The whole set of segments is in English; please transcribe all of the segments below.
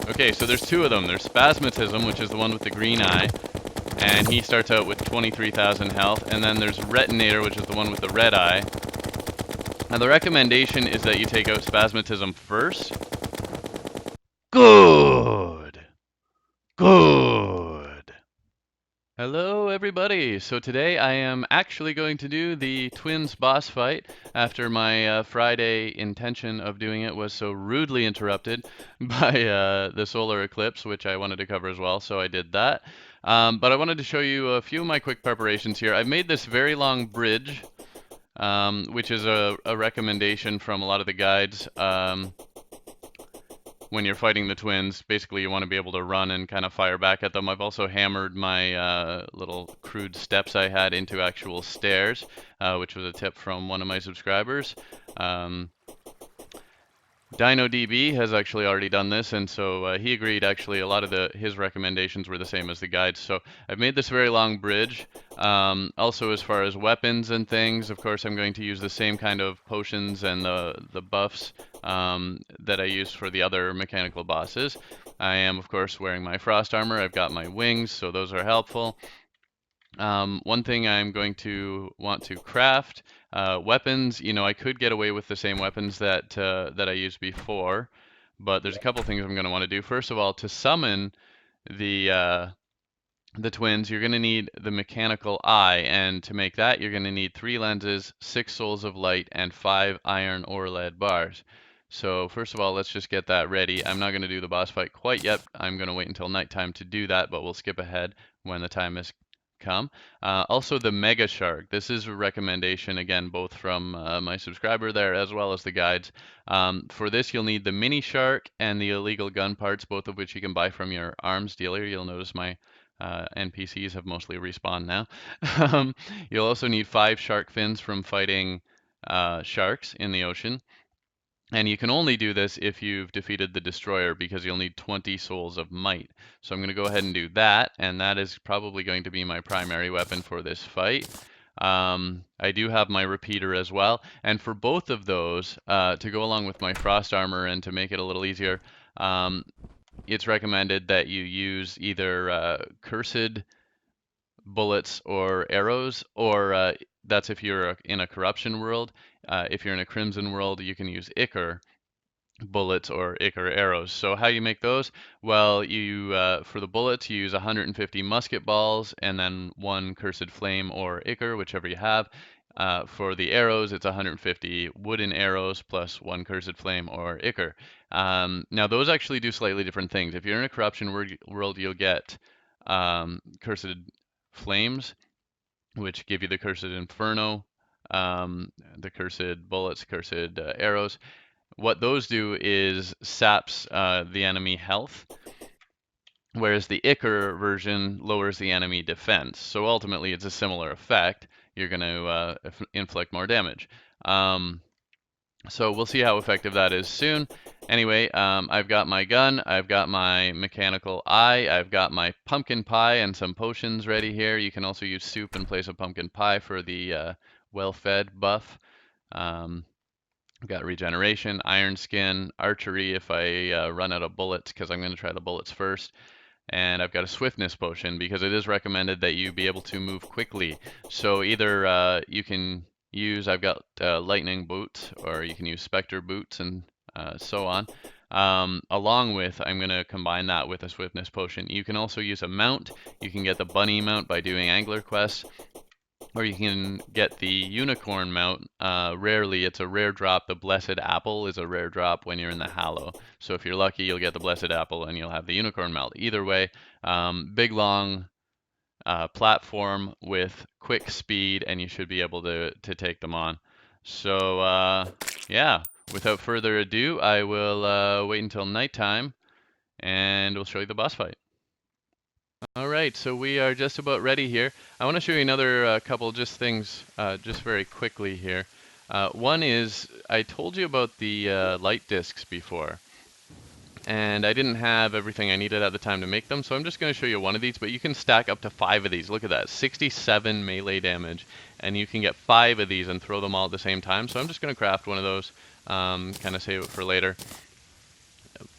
Okay, so there's two of them. There's Spasmatism, which is the one with the green eye, and he starts out with 23,000 health. And then there's Retinator, which is the one with the red eye. Now the recommendation is that you take out Spasmatism first. Good! Good! Hello everybody! So today I am actually going to do the Twins boss fight after my Friday intention of doing it was so rudely interrupted by the solar eclipse, which I wanted to cover as well, so I did that. But I wanted to show you a few of my quick preparations here. I've made this very long bridge, which is a recommendation from a lot of the guides. When you're fighting the twins, basically you want to be able to run and kind of fire back at them. I've also hammered my little crude steps I had into actual stairs, which was a tip from one of my subscribers. DinoDB has actually already done this, and so he agreed. Actually, a lot of his recommendations were the same as the guides. So I've made this very long bridge. Also, as far as weapons and things, of course, I'm going to use the same kind of potions and the buffs that I used for the other mechanical bosses. I am, of course, wearing my frost armor. I've got my wings, so those are helpful. One thing I'm going to want to craft, weapons. You know, I could get away with the same weapons that I used before, but there's a couple things I'm going to want to do. First of all, to summon the twins, you're going to need the mechanical eye, and to make that, you're going to need 3 lenses, 6 souls of light, and 5 iron or lead bars. So first of all, let's just get that ready. I'm not going to do the boss fight quite yet. I'm going to wait until nighttime to do that, but we'll skip ahead when the time has come. Also the Mega Shark. This is a recommendation, again, both from my subscriber there as well as the guides. For this, you'll need the Mini Shark and the illegal gun parts, both of which you can buy from your arms dealer. You'll notice my NPCs have mostly respawned now. You'll also need 5 shark fins from fighting sharks in the ocean. And you can only do this if you've defeated the destroyer, because you'll need 20 souls of might. So I'm going to go ahead and do that, and that is probably going to be my primary weapon for this fight. I do have my repeater as well, and for both of those, to go along with my frost armor and to make it a little easier, it's recommended that you use either cursed bullets or arrows, or that's if you're in a corruption world. If you're in a crimson world, you can use ichor bullets or ichor arrows. So how you make those? Well, you for the bullets, you use 150 musket balls and then 1 cursed flame or ichor, whichever you have. For the arrows, it's 150 wooden arrows plus 1 cursed flame or ichor. Now, those actually do slightly different things. If you're in a corruption world, you'll get cursed flames, which give you the cursed inferno, the cursed bullets, cursed arrows. What those do is saps the enemy health, whereas the ichor version lowers the enemy defense. So ultimately, it's a similar effect. You're going to inflict more damage. So we'll see how effective that is soon. Anyway, I've got my gun, I've got my mechanical eye, I've got my pumpkin pie and some potions ready here. You can also use soup in place of pumpkin pie for the well-fed buff. I've got regeneration, iron skin, archery if I run out of bullets, because I'm going to try the bullets first. And I've got a swiftness potion because it is recommended that you be able to move quickly. So either you can use, I've got lightning boots, or you can use specter boots, and so on. Along with, I'm going to combine that with a swiftness potion. You can also use a mount. You can get the bunny mount by doing angler quests, or you can get the unicorn mount. Rarely, it's a rare drop. The blessed apple is a rare drop when you're in the Hallow. So if you're lucky, you'll get the blessed apple and you'll have the unicorn mount. Either way, big long platform with quick speed, and you should be able to take them on. So yeah, without further ado, I will wait until nighttime and we'll show you the boss fight. All right, so we are just about ready here. I want to show you another couple just things just very quickly here. One is, I told you about the light discs before, and I didn't have everything I needed at the time to make them, so I'm just going to show you one of these, but you can stack up to 5 of these. Look at that, 67 melee damage, and you can get 5 of these and throw them all at the same time, so I'm just going to craft one of those, kind of save it for later.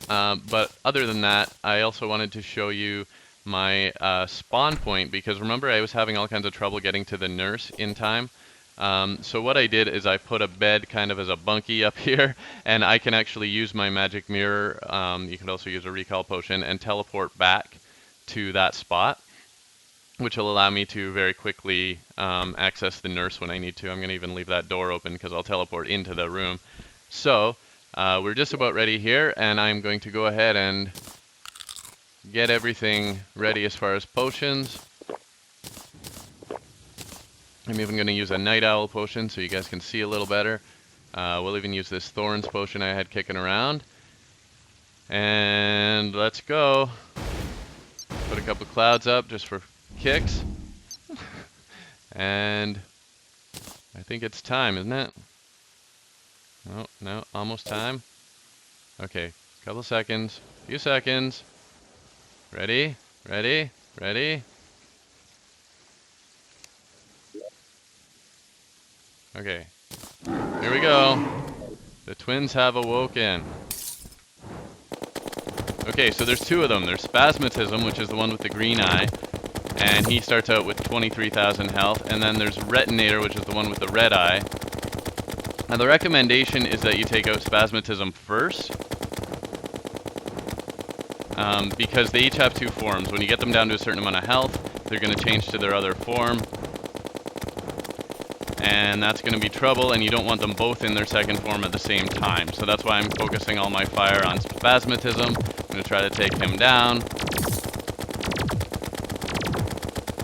But other than that, I also wanted to show you my spawn point, because remember I was having all kinds of trouble getting to the nurse in time. So what I did is I put a bed kind of as a bunkie up here, and I can actually use my magic mirror. You can also use a recall potion and teleport back to that spot, which will allow me to very quickly access the nurse when I need to. I'm going to even leave that door open because I'll teleport into the room. So we're just about ready here, and I'm going to go ahead and get everything ready as far as potions. I'm even going to use a Night Owl potion so you guys can see a little better. We'll even use this Thorns potion I had kicking around. And let's go. Put a couple clouds up just for kicks. And I think it's time, isn't it? No, almost time. Okay, couple seconds, few seconds. Ready, ready, ready. Okay, here we go. The twins have awoken. Okay, so there's two of them. There's Spasmatism, which is the one with the green eye, and he starts out with 23,000 health. And then there's Retinator, which is the one with the red eye. Now the recommendation is that you take out Spasmatism first, because they each have two forms. When you get them down to a certain amount of health, they're going to change to their other form, and that's going to be trouble, and you don't want them both in their second form at the same time. So that's why I'm focusing all my fire on Spasmatism. I'm going to try to take him down.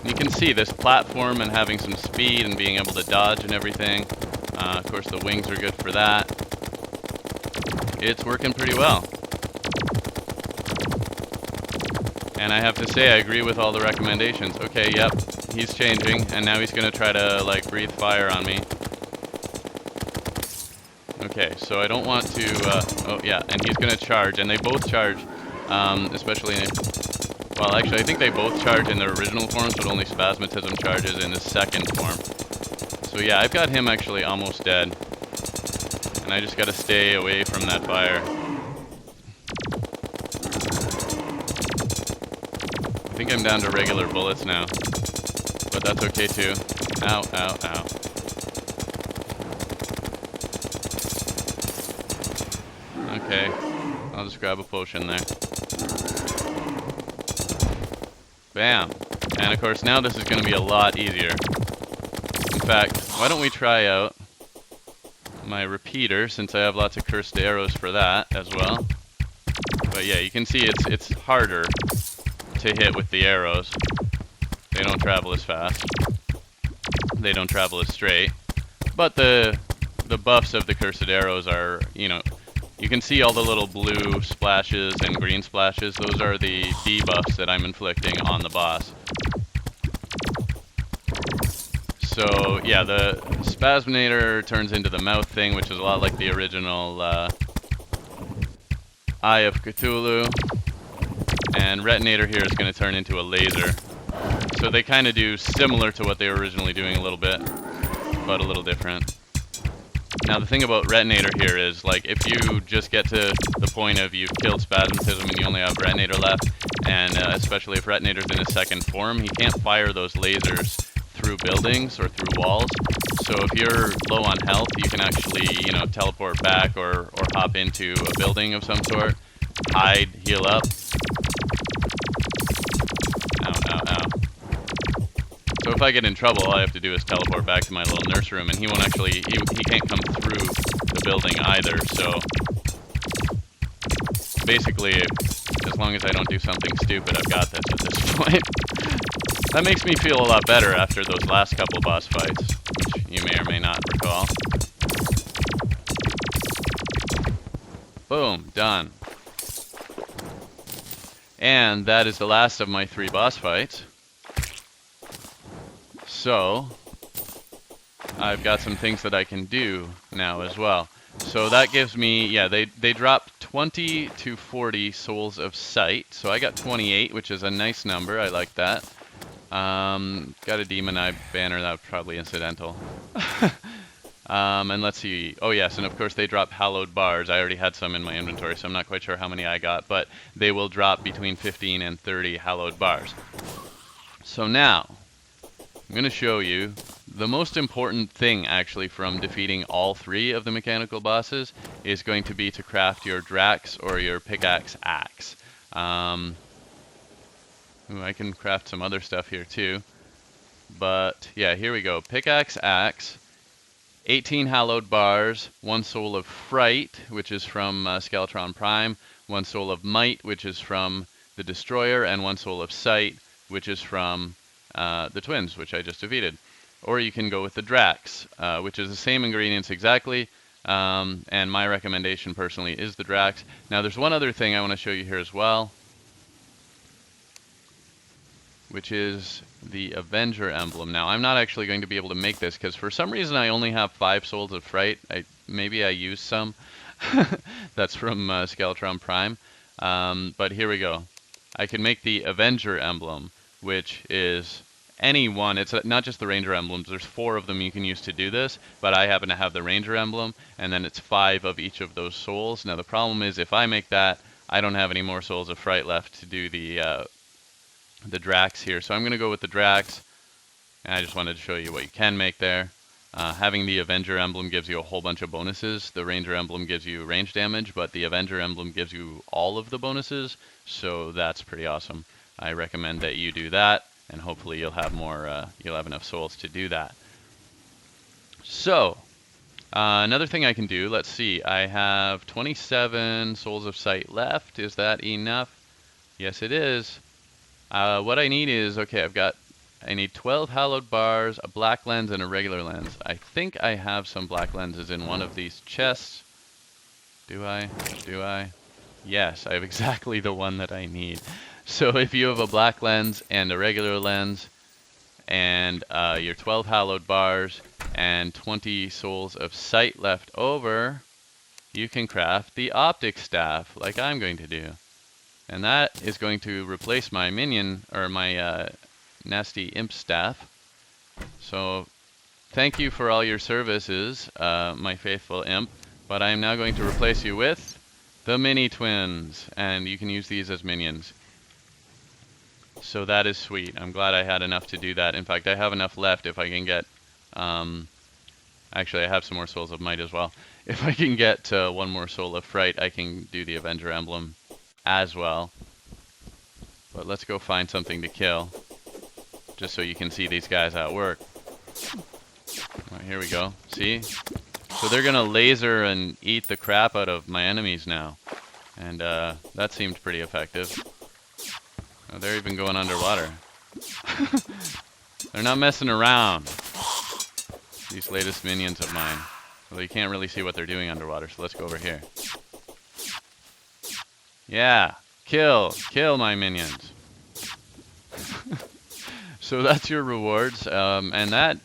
You can see this platform and having some speed and being able to dodge and everything. Of course, the wings are good for that. It's working pretty well. And I have to say, I agree with all the recommendations. Okay, yep, he's changing, and now he's going to try to, like, breathe fire on me. Okay, so I don't want to, oh yeah, and he's going to charge, and they both charge, especially in, well, actually, I think they both charge in their original forms, but only Spasmatism charges in his second form. So yeah, I've got him actually almost dead, and I just got to stay away from that fire. I think I'm down to regular bullets now, but that's okay too. Ow, ow, ow. Okay, I'll just grab a potion there. Bam. And of course now this is going to be a lot easier. In fact, why don't we try out my repeater, since I have lots of cursed arrows for that as well. But yeah, you can see it's harder to hit with the arrows. They don't travel as fast. They don't travel as straight. But the buffs of the cursed arrows are, you know, you can see all the little blue splashes and green splashes. Those are the debuffs that I'm inflicting on the boss. So yeah, the Spasminator turns into the mouth thing, which is a lot like the original Eye of Cthulhu. And Retinator here is going to turn into a laser. So they kind of do similar to what they were originally doing a little bit, but a little different. Now the thing about Retinator here is, like, if you just get to the point of you've killed Spasmatism and you only have Retinator left, and especially if Retinator's in his second form, he can't fire those lasers through buildings or through walls. So if you're low on health, you can actually, you know, teleport back or hop into a building of some sort, hide, heal up. Ow, ow, ow. So if I get in trouble, all I have to do is teleport back to my little nurse room, and he won't actually, he can't come through the building either. So basically, as long as I don't do something stupid, I've got this at this point. That makes me feel a lot better after those last couple boss fights, which you may or may not recall. Boom, done. And that is the last of my 3 boss fights. So I've got some things that I can do now as well. So that gives me, yeah, they drop 20 to 40 souls of sight. So I got 28, which is a nice number. I like that. Got a demon eye banner. That was probably incidental. And let's see. Oh yes, and of course they drop hallowed bars. I already had some in my inventory, so I'm not quite sure how many I got, but they will drop between 15 and 30 hallowed bars. So now, I'm going to show you the most important thing actually from defeating all 3 of the mechanical bosses is going to be to craft your Drax or your pickaxe axe. Ooh, I can craft some other stuff here too. But yeah, here we go. Pickaxe axe, 18 hallowed bars, 1 soul of fright, which is from Skeletron Prime, 1 soul of might, which is from the Destroyer, and 1 soul of sight, which is from the twins, which I just defeated. Or you can go with the Drax, which is the same ingredients exactly, and my recommendation personally is the Drax. Now there's one other thing I want to show you here as well, which is the Avenger Emblem. Now, I'm not actually going to be able to make this because for some reason I only have 5 Souls of Fright. Maybe I used some. That's from Skeletron Prime. But here we go. I can make the Avenger Emblem, which is any one. It's not just the Ranger Emblems. There's 4 of them you can use to do this, but I happen to have the Ranger Emblem, and then it's 5 of each of those souls. Now, the problem is if I make that, I don't have any more Souls of Fright left to do the Drax here. So I'm going to go with the Drax, and I just wanted to show you what you can make there. Having the Avenger Emblem gives you a whole bunch of bonuses. The Ranger Emblem gives you range damage, but the Avenger Emblem gives you all of the bonuses, so that's pretty awesome. I recommend that you do that, and hopefully you'll have more, you'll have enough souls to do that. So, another thing I can do, let's see, I have 27 Souls of Sight left. Is that enough? Yes, it is. What I need is, okay, I need 12 hallowed bars, a black lens, and a regular lens. I think I have some black lenses in one of these chests. Do I? Do I? Yes, I have exactly the one that I need. So if you have a black lens and a regular lens, and your 12 hallowed bars, and 20 souls of sight left over, you can craft the optic staff, like I'm going to do. And that is going to replace my minion, or my nasty imp staff. So thank you for all your services, my faithful imp, but I am now going to replace you with the mini twins, and you can use these as minions. So that is sweet. I'm glad I had enough to do that. In fact, I have enough left if I can get, actually I have some more souls of might as well. If I can get 1 more soul of fright, I can do the Avenger Emblem as well. But let's go find something to kill, just so you can see these guys at work. Right, here we go. See? So they're gonna laser and eat the crap out of my enemies now. And that seemed pretty effective. Oh, they're even going underwater. They're not messing around, these latest minions of mine. Well, you can't really see what they're doing underwater, so let's go over here. Yeah, kill my minions. So that's your rewards, and that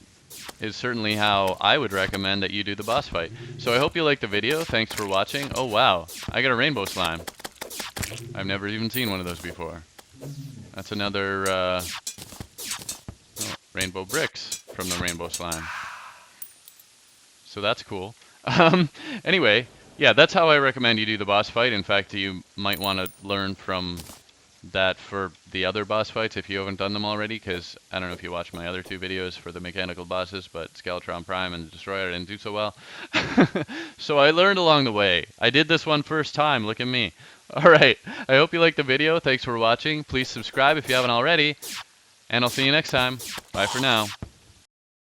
is certainly how I would recommend that you do the boss fight. So I hope you liked the video. Thanks for watching. Oh wow, I got a rainbow slime. I've never even seen one of those before. That's another rainbow bricks from the rainbow slime. So that's cool. Anyway, yeah, that's how I recommend you do the boss fight. In fact, you might want to learn from that for the other boss fights if you haven't done them already, because I don't know if you watched my other 2 videos for the mechanical bosses, but Skeletron Prime and Destroyer didn't do so well. So I learned along the way. I did this one first time, look at me. Alright, I hope you liked the video. Thanks for watching. Please subscribe if you haven't already, and I'll see you next time. Bye for now.